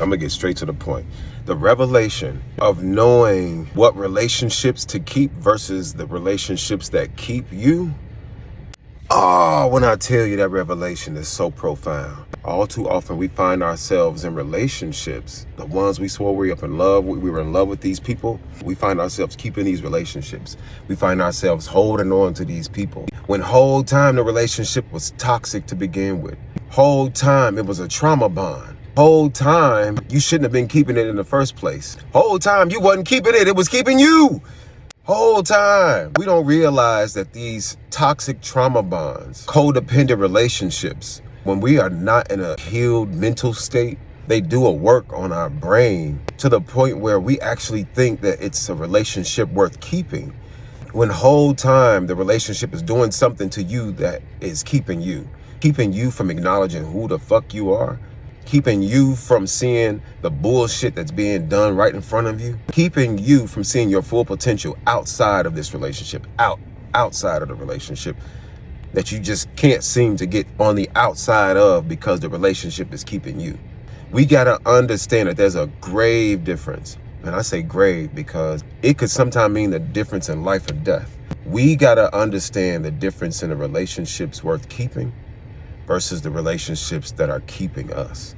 I'm gonna get straight to the point. The revelation of knowing what relationships to keep versus the relationships that keep you. Oh, when I tell you that revelation is so profound. All too often we find ourselves in relationships, the ones we swore we were in love with these people. We find ourselves keeping these relationships. We find ourselves holding on to these people. When whole time the relationship was toxic to begin with. Whole time it was a trauma bond. Whole time you shouldn't have been keeping it in the first place. Whole time you wasn't keeping it, it was keeping you. Whole time we don't realize that these toxic trauma bonds, codependent relationships, when we are not in a healed mental state, they do a work on our brain to the point where we actually think that it's a relationship worth keeping. When whole time the relationship is doing something to you that is keeping you from acknowledging who the fuck you are, keeping you from seeing the bullshit that's being done right in front of you, keeping you from seeing your full potential outside of this relationship, outside of the relationship that you just can't seem to get on the outside of because the relationship is keeping you. We gotta understand that there's a grave difference. And I say grave because it could sometimes mean the difference in life or death. We gotta understand the difference in the relationships worth keeping versus the relationships that are keeping us.